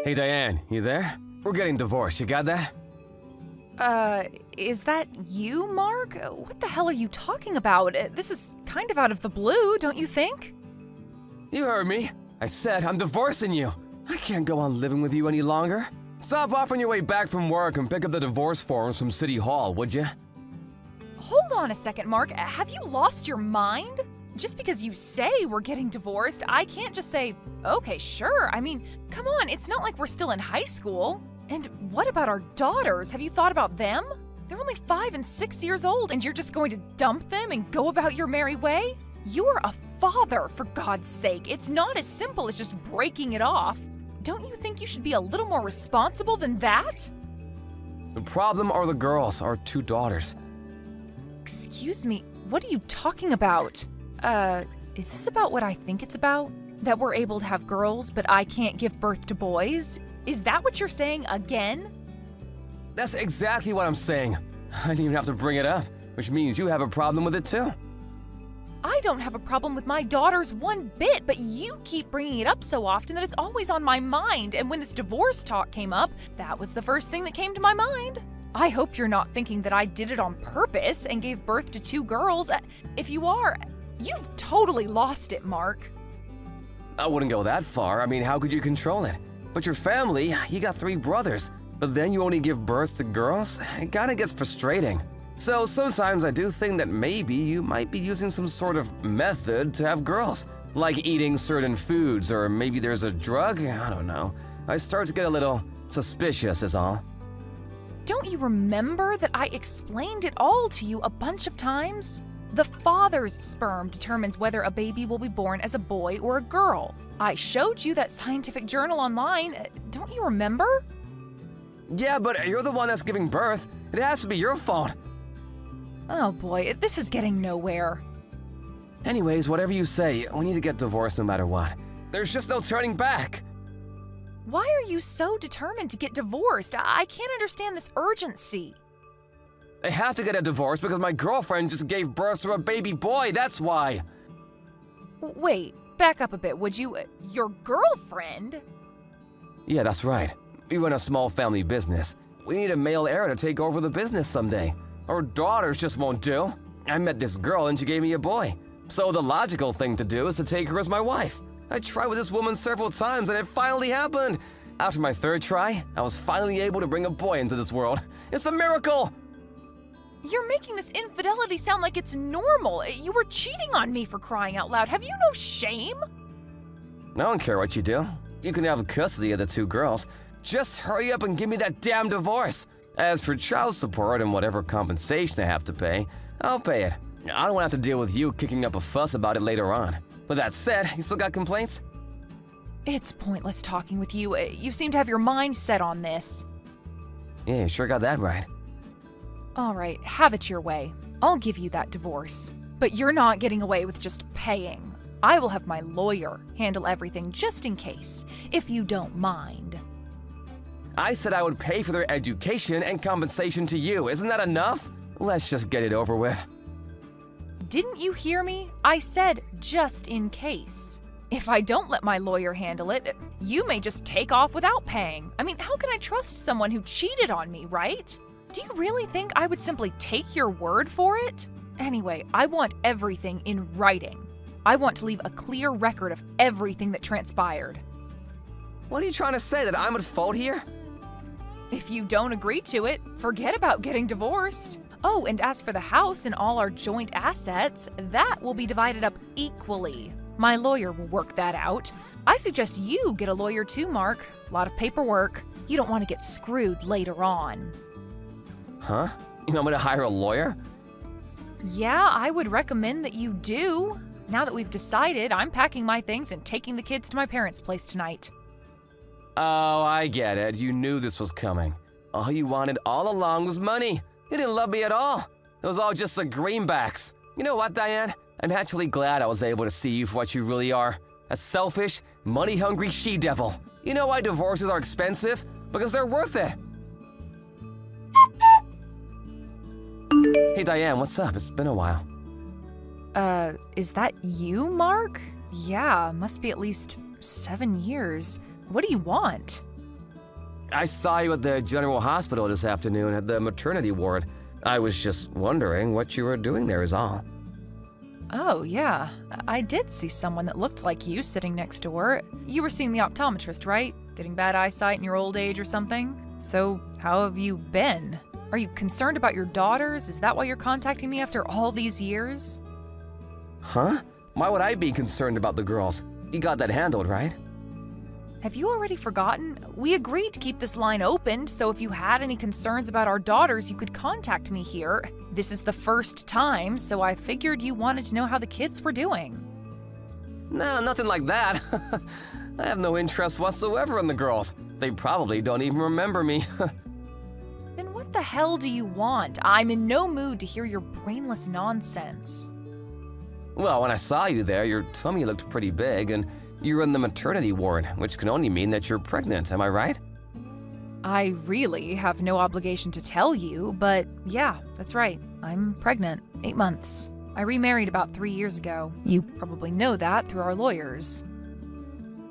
Hey Diane, you there? We're getting divorced, you got that? Is that you, Mark? What the hell are you talking about? This is kind of out of the blue, don't you think? You heard me. I said I'm divorcing you. I can't go on living with you any longer. Stop off on your way back from work and pick up the divorce forms from City Hall, would you? Hold on a second, Mark. Have you lost your mind? Just because you say we're getting divorced, I can't just say, okay, sure. I mean, come on, it's not like we're still in high school. And what about our daughters? Have you thought about them? They're only 5 and 6 years old, and you're just going to dump them and go about your merry way? You're a father, for God's sake. It's not as simple as just breaking it off. Don't you think you should be a little more responsible than that? The problem are the girls, our 2 daughters. Excuse me, what are you talking about? Is this about what I think it's about? That we're able to have girls, but I can't give birth to boys? Is that what you're saying again? That's exactly what I'm saying. I didn't even have to bring it up, which means you have a problem with it too. I don't have a problem with my daughters one bit, but you keep bringing it up so often that it's always on my mind. And when this divorce talk came up, that was the first thing that came to my mind. I hope you're not thinking that I did it on purpose and gave birth to 2 girls. If you are, you've totally lost it, Mark. I wouldn't go that far. I mean, how could you control it? But your family, you got 3 brothers, but then you only give birth to girls? It kinda gets frustrating. So sometimes I do think that maybe you might be using some sort of method to have girls, like eating certain foods, or maybe there's a drug, I don't know. I start to get a little suspicious is all. Don't you remember that I explained it all to you a bunch of times? The father's sperm determines whether a baby will be born as a boy or a girl. I showed you that scientific journal online. Don't you remember? Yeah, but you're the one that's giving birth. It has to be your fault. Oh boy, this is getting nowhere. Anyways, whatever you say, we need to get divorced no matter what. There's just no turning back. Why are you so determined to get divorced? I can't understand this urgency. I have to get a divorce because my girlfriend just gave birth to a baby boy, that's why. Wait, back up a bit, would you? Your girlfriend? Yeah, that's right. We run a small family business. We need a male heir to take over the business someday. Our daughters just won't do. I met this girl and she gave me a boy. So the logical thing to do is to take her as my wife. I tried with this woman several times and it finally happened. After my 3rd try, I was finally able to bring a boy into this world. It's a miracle! You're making this infidelity sound like it's normal. You were cheating on me, for crying out loud. Have you no shame? I don't care what you do. You can have custody of the 2 girls. Just hurry up and give me that damn divorce. As for child support and whatever compensation I have to pay, I'll pay it. I don't want to have to deal with you kicking up a fuss about it later on. With that said, you still got complaints? It's pointless talking with you. You seem to have your mind set on this. Yeah, you sure got that right. All right, have it your way. I'll give you that divorce. But you're not getting away with just paying. I will have my lawyer handle everything just in case, if you don't mind. I said I would pay for their education and compensation to you. Isn't that enough? Let's just get it over with. Didn't you hear me? I said just in case. If I don't let my lawyer handle it, you may just take off without paying. I mean, how can I trust someone who cheated on me, right? Do you really think I would simply take your word for it? Anyway, I want everything in writing. I want to leave a clear record of everything that transpired. What are you trying to say, that I'm at fault here? If you don't agree to it, forget about getting divorced. Oh, and as for the house and all our joint assets, that will be divided up equally. My lawyer will work that out. I suggest you get a lawyer too, Mark. A lot of paperwork. You don't want to get screwed later on. Huh? You want me to hire a lawyer? Yeah, I would recommend that you do. Now that we've decided, I'm packing my things and taking the kids to my parents' place tonight. Oh, I get it. You knew this was coming. All you wanted all along was money. You didn't love me at all. It was all just the greenbacks. You know what, Diane? I'm actually glad I was able to see you for what you really are. A selfish, money-hungry she-devil. You know why divorces are expensive? Because they're worth it. Hey Diane, what's up? It's been a while. Is that you, Mark? Yeah, must be at least 7 years. What do you want? I saw you at the General Hospital this afternoon at the maternity ward. I was just wondering what you were doing there is all. Oh, yeah. I did see someone that looked like you sitting next door. You were seeing the optometrist, right? Getting bad eyesight in your old age or something? So, how have you been? Are you concerned about your daughters? Is that why you're contacting me after all these years? Huh? Why would I be concerned about the girls? You got that handled, right? Have you already forgotten? We agreed to keep this line open, so if you had any concerns about our daughters, you could contact me here. This is the first time, so I figured you wanted to know how the kids were doing. No, nothing like that. I have no interest whatsoever in the girls. They probably don't even remember me. Then what the hell do you want? I'm in no mood to hear your brainless nonsense. Well, when I saw you there, your tummy looked pretty big, and you were in the maternity ward, which can only mean that you're pregnant, am I right? I really have no obligation to tell you, but yeah, that's right. I'm pregnant, 8 months. I remarried about 3 years ago. You probably know that through our lawyers.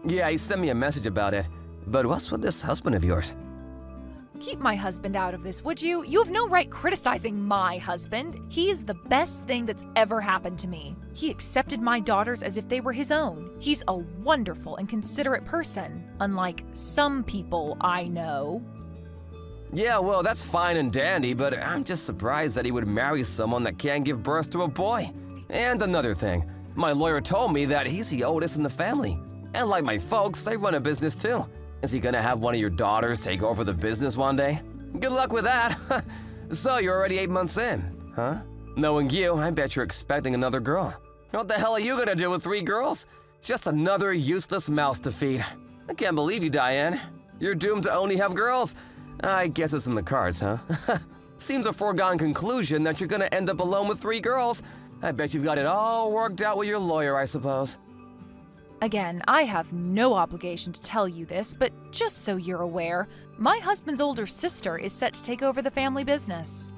Yeah, he sent me a message about it. But what's with this husband of yours? Keep my husband out of this, would you? You have no right criticizing my husband. He is the best thing that's ever happened to me. He accepted my daughters as if they were his own. He's a wonderful and considerate person, unlike some people I know. Yeah, well, that's fine and dandy, but I'm just surprised that he would marry someone that can't give birth to a boy. And another thing, my lawyer told me that he's the oldest in the family. And like my folks, they run a business too. Is he gonna have one of your daughters take over the business one day? Good luck with that. So you're already 8 months in, huh? Knowing you, I bet you're expecting another girl. What the hell are you gonna do with 3 girls? Just another useless mouse to feed. I can't believe you, Diane. You're doomed to only have girls. I guess it's in the cards, huh? Seems a foregone conclusion that you're gonna end up alone with 3 girls. I bet you've got it all worked out with your lawyer, I suppose. Again, I have no obligation to tell you this, but just so you're aware, my husband's older sister is set to take over the family business.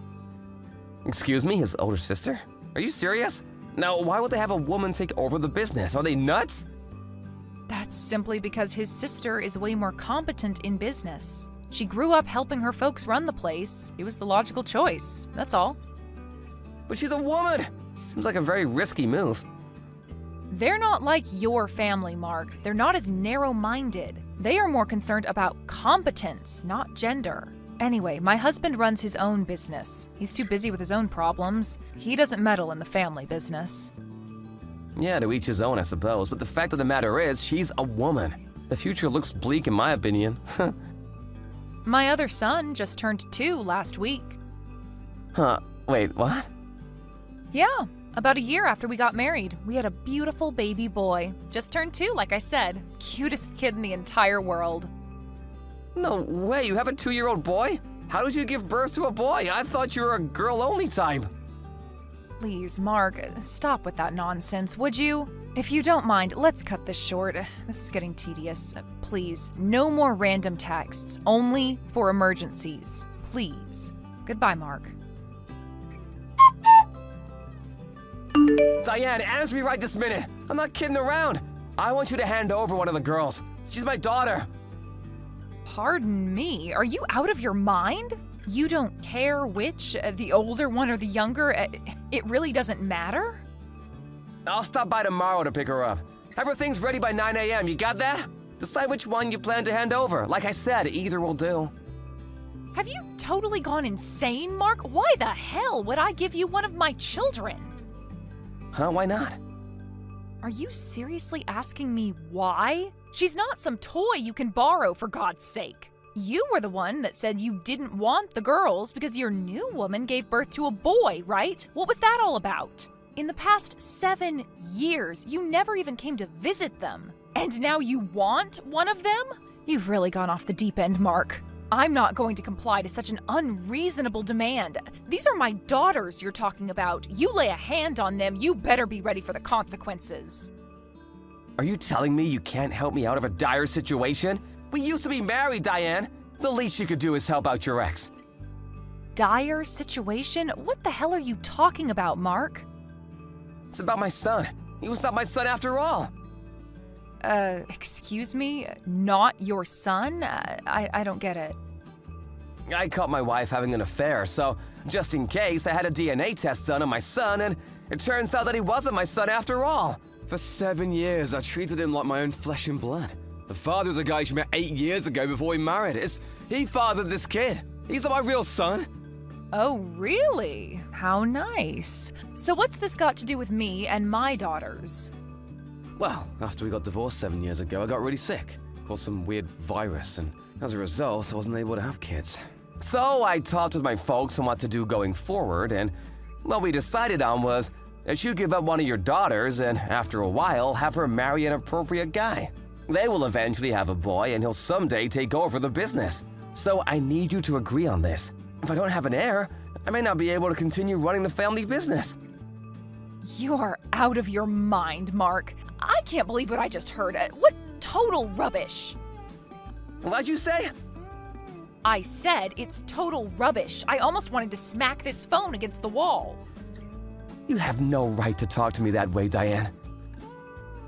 Excuse me, his older sister? Are you serious? Now, why would they have a woman take over the business? Are they nuts? That's simply because his sister is way more competent in business. She grew up helping her folks run the place. It was the logical choice, that's all. But she's a woman! Seems like a very risky move. They're not like your family, Mark. They're not as narrow-minded. They are more concerned about competence, not gender. Anyway, my husband runs his own business. He's too busy with his own problems. He doesn't meddle in the family business. Yeah, to each his own, I suppose, but the fact of the matter is, she's a woman. The future looks bleak in my opinion. My other son just turned 2 last week. Huh, wait, what? Yeah, about a year after we got married, we had a beautiful baby boy. Just turned 2, like I said. Cutest kid in the entire world. No way, you have a 2-year-old boy? How did you give birth to a boy? I thought you were a girl-only type. Please, Mark, stop with that nonsense, would you? If you don't mind, let's cut this short. This is getting tedious. Please, no more random texts, only for emergencies. Please. Goodbye, Mark. Diane, answer me right this minute. I'm not kidding around. I want you to hand over one of the girls. She's my daughter. Pardon me, are you out of your mind? You don't care which, the older one or the younger? It really doesn't matter? I'll stop by tomorrow to pick her up. Everything's ready by 9 a.m., you got that? Decide which one you plan to hand over. Like I said, either will do. Have you totally gone insane, Mark? Why the hell would I give you one of my children? Huh, why not? Are you seriously asking me why? She's not some toy you can borrow, for God's sake. You were the one that said you didn't want the girls because your new woman gave birth to a boy, right? What was that all about? In the past 7 years, you never even came to visit them. And now you want one of them? You've really gone off the deep end, Mark. I'm not going to comply to such an unreasonable demand. These are my daughters you're talking about. You lay a hand on them, you better be ready for the consequences. Are you telling me you can't help me out of a dire situation? We used to be married, Diane. The least you could do is help out your ex. Dire situation? What the hell are you talking about, Mark? It's about my son. He was not my son after all. Excuse me? Not your son? I don't get it. I caught my wife having an affair, so just in case, I had a DNA test done on my son, and it turns out that he wasn't my son after all. For 7 years, I treated him like my own flesh and blood. The father's a guy she met 8 years ago before we married. He fathered this kid. He's not my real son. Oh, really? How nice. So what's this got to do with me and my daughters? Well, after we got divorced 7 years ago, I got really sick. Caught some weird virus, and as a result, I wasn't able to have kids. So I talked with my folks on what to do going forward, and what we decided on was that you give up one of your daughters and, after a while, have her marry an appropriate guy. They will eventually have a boy, and he'll someday take over the business. So I need you to agree on this. If I don't have an heir, I may not be able to continue running the family business. You are out of your mind, Mark. I can't believe what I just heard. What total rubbish. What'd you say? I said it's total rubbish. I almost wanted to smack this phone against the wall. You have no right to talk to me that way, Diane.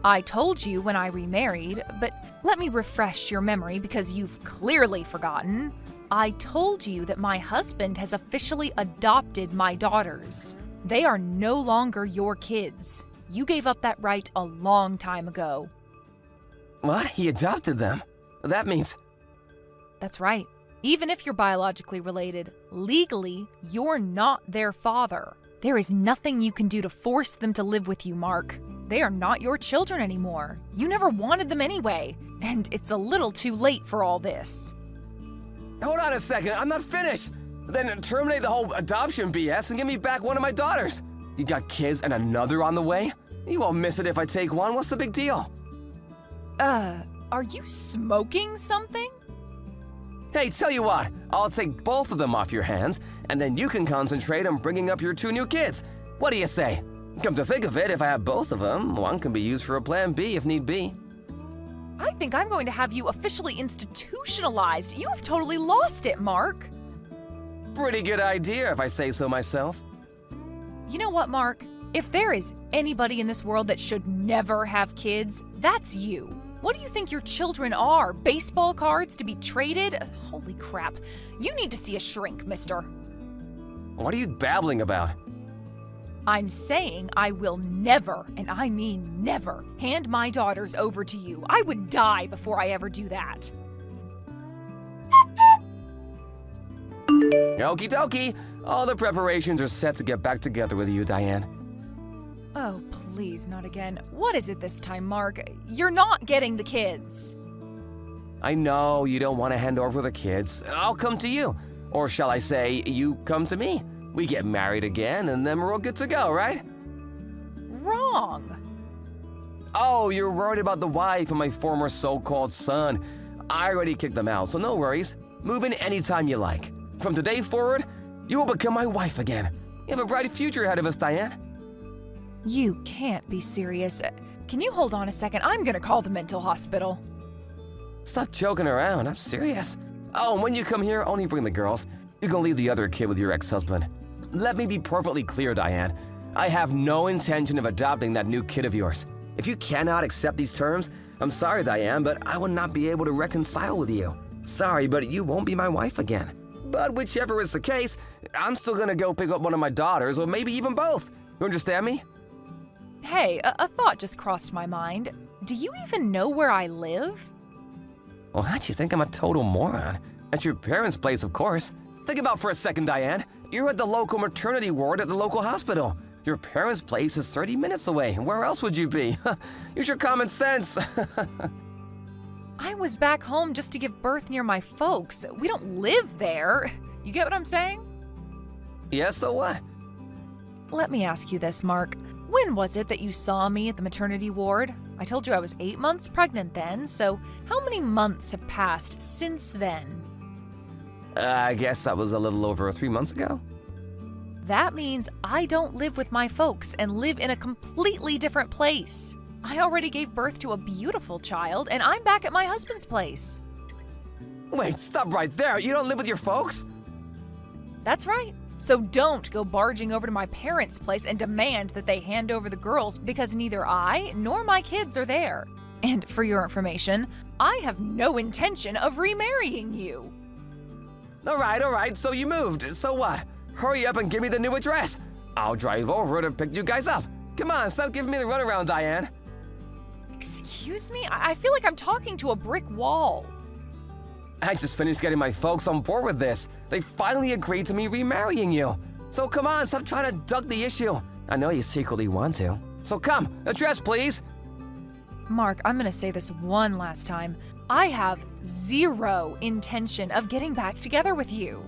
I told you when I remarried, but let me refresh your memory because you've clearly forgotten. I told you that my husband has officially adopted my daughters. They are no longer your kids. You gave up that right a long time ago. What? He adopted them? That means... That's right. Even if you're biologically related, legally, you're not their father. There is nothing you can do to force them to live with you, Mark. They are not your children anymore. You never wanted them anyway, and it's a little too late for all this. Hold on a second, I'm not finished! Then terminate the whole adoption BS and give me back one of my daughters. You got kids and another on the way? You won't miss it if I take one, what's the big deal? Are you smoking something? Hey, tell you what, I'll take both of them off your hands, and then you can concentrate on bringing up your 2 new kids. What do you say? Come to think of it, if I have both of them, one can be used for a plan B if need be. I think I'm going to have you officially institutionalized. You have totally lost it, Mark. Pretty good idea, if I say so myself. You know what, Mark? If there is anybody in this world that should never have kids, that's you. What do you think your children are? Baseball cards to be traded? Holy crap. You need to see a shrink, mister. What are you babbling about? I'm saying I will never, and I mean never, hand my daughters over to you. I would die before I ever do that. Okie dokie. All the preparations are set to get back together with you, Diane. Oh, please, not again. What is it this time, Mark? You're not getting the kids. I know you don't want to hand over the kids. I'll come to you. Or shall I say, you come to me. We get married again, and then we're all good to go, right? Wrong. Oh, you're worried about the wife and my former so-called son. I already kicked them out, so no worries. Move in anytime you like. From today forward, you will become my wife again. You have a bright future ahead of us, Diane. You can't be serious. Can you hold on a second? I'm gonna call the mental hospital. Stop joking around, I'm serious. Oh, and when you come here, only bring the girls. You can leave the other kid with your ex-husband. Let me be perfectly clear, Diane. I have no intention of adopting that new kid of yours. If you cannot accept these terms, I'm sorry, Diane, but I will not be able to reconcile with you. Sorry, but you won't be my wife again. But whichever is the case, I'm still gonna go pick up one of my daughters, or maybe even both. You understand me? Hey, a thought just crossed my mind. Do you even know where I live? What? You think I'm a total moron? At your parents' place, of course. Think about for a second, Diane. You're at the local maternity ward at the local hospital. Your parents' place is 30 minutes away. Where else would you be? Use your common sense. I was back home just to give birth near my folks. We don't live there. You get what I'm saying? Yeah, so what? Let me ask you this, Mark. When was it that you saw me at the maternity ward? I told you I was 8 months pregnant then, so how many months have passed since then? I guess that was a little over 3 months ago. That means I don't live with my folks and live in a completely different place. I already gave birth to a beautiful child, and I'm back at my husband's place. Wait, stop right there. You don't live with your folks? That's right. So don't go barging over to my parents' place and demand that they hand over the girls because neither I nor my kids are there. And for your information, I have no intention of remarrying you. All right, so you moved. So what? Hurry up and give me the new address. I'll drive over to pick you guys up. Come on, stop giving me the runaround, Diane. Excuse me? I feel like I'm talking to a brick wall. I just finished getting my folks on board with this. They finally agreed to me remarrying you. So come on, stop trying to duck the issue. I know you secretly want to. So come, address please. Mark, I'm gonna say this one last time. I have zero intention of getting back together with you.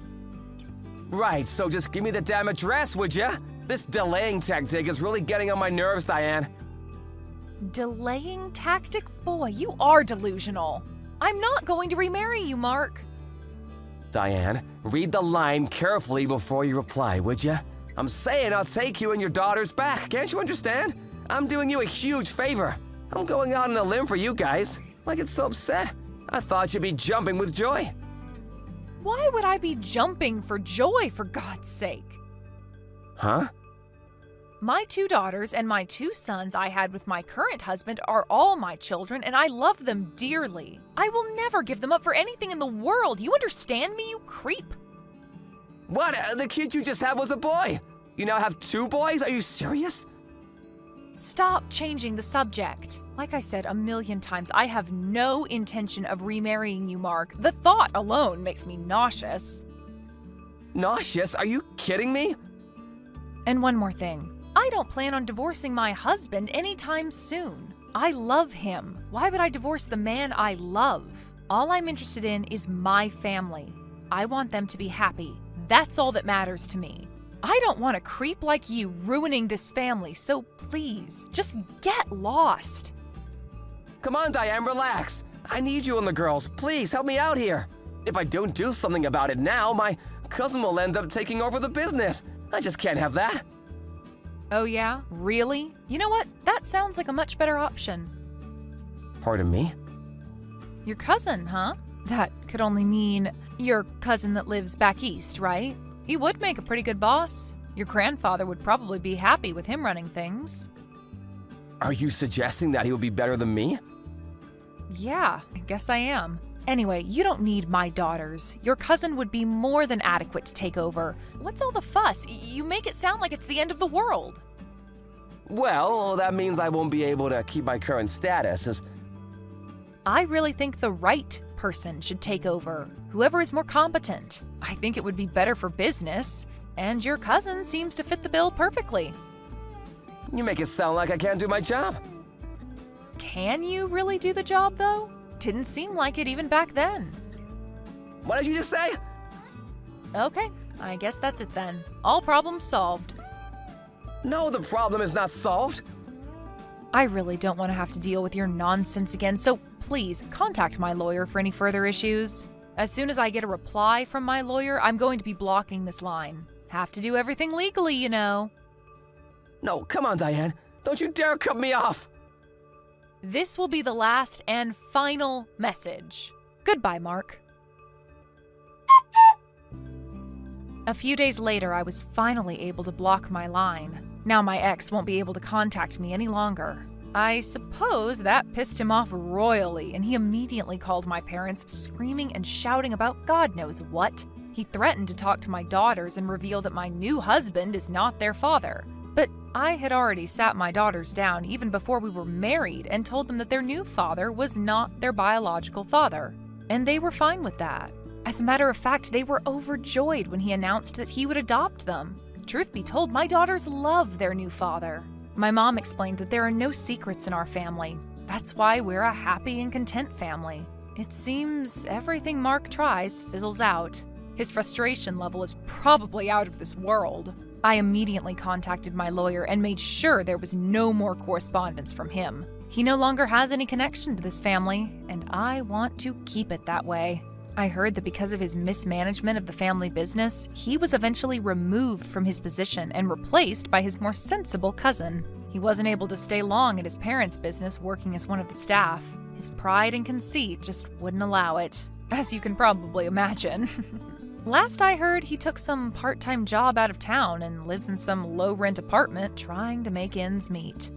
Right, so just give me the damn address, would ya? This delaying tactic is really getting on my nerves, Diane. Delaying tactic? Boy, you are delusional. I'm not going to remarry you, Mark. Diane, read the line carefully before you reply, would ya? I'm saying I'll take you and your daughters back, can't you understand? I'm doing you a huge favor. I'm going out on a limb for you guys. I get so upset. I thought you'd be jumping with joy. Why would I be jumping for joy, for God's sake? Huh? My 2 daughters and my 2 sons I had with my current husband are all my children, and I love them dearly. I will never give them up for anything in the world. You understand me, you creep? What? The kid you just had was a boy. You now have 2 boys? Are you serious? Stop changing the subject. Like I said a million times, I have no intention of remarrying you, Mark. The thought alone makes me nauseous. Nauseous? Are you kidding me? And one more thing. I don't plan on divorcing my husband anytime soon. I love him. Why would I divorce the man I love? All I'm interested in is my family. I want them to be happy. That's all that matters to me. I don't want a creep like you ruining this family, so please, just get lost. Come on, Diane, relax. I need you and the girls. Please, help me out here. If I don't do something about it now, my cousin will end up taking over the business. I just can't have that. Oh yeah? Really? You know what? That sounds like a much better option. Pardon me? Your cousin, huh? That could only mean your cousin that lives back east, right? He would make a pretty good boss. Your grandfather would probably be happy with him running things. Are you suggesting that he would be better than me? Yeah, I guess I am. Anyway, you don't need my daughters. Your cousin would be more than adequate to take over. What's all the fuss? You make it sound like it's the end of the world. Well, that means I won't be able to keep my current status as... I really think the right person should take over. Whoever is more competent. I think it would be better for business. And your cousin seems to fit the bill perfectly. You make it sound like I can't do my job. Can you really do the job, though? Didn't seem like it even back then. What did you just say? Okay, I guess that's it then. All problems solved. No, the problem is not solved. I really don't want to have to deal with your nonsense again, so please contact my lawyer for any further issues. As soon as I get a reply from my lawyer, I'm going to be blocking this line. Have to do everything legally, you know. No, come on, Diane. Don't you dare cut me off. This will be the last and final message. Goodbye, Mark. A few days later, I was finally able to block my line. Now my ex won't be able to contact me any longer. I suppose that pissed him off royally, and he immediately called my parents, screaming and shouting about God knows what. He threatened to talk to my daughters and reveal that my new husband is not their father. But I had already sat my daughters down even before we were married and told them that their new father was not their biological father. And they were fine with that. As a matter of fact, they were overjoyed when he announced that he would adopt them. Truth be told, my daughters love their new father. My mom explained that there are no secrets in our family. That's why we're a happy and content family. It seems everything Mark tries fizzles out. His frustration level is probably out of this world. I immediately contacted my lawyer and made sure there was no more correspondence from him. He no longer has any connection to this family, and I want to keep it that way. I heard that because of his mismanagement of the family business, he was eventually removed from his position and replaced by his more sensible cousin. He wasn't able to stay long at his parents' business working as one of the staff. His pride and conceit just wouldn't allow it, as you can probably imagine. Last I heard, he took some part-time job out of town and lives in some low-rent apartment trying to make ends meet.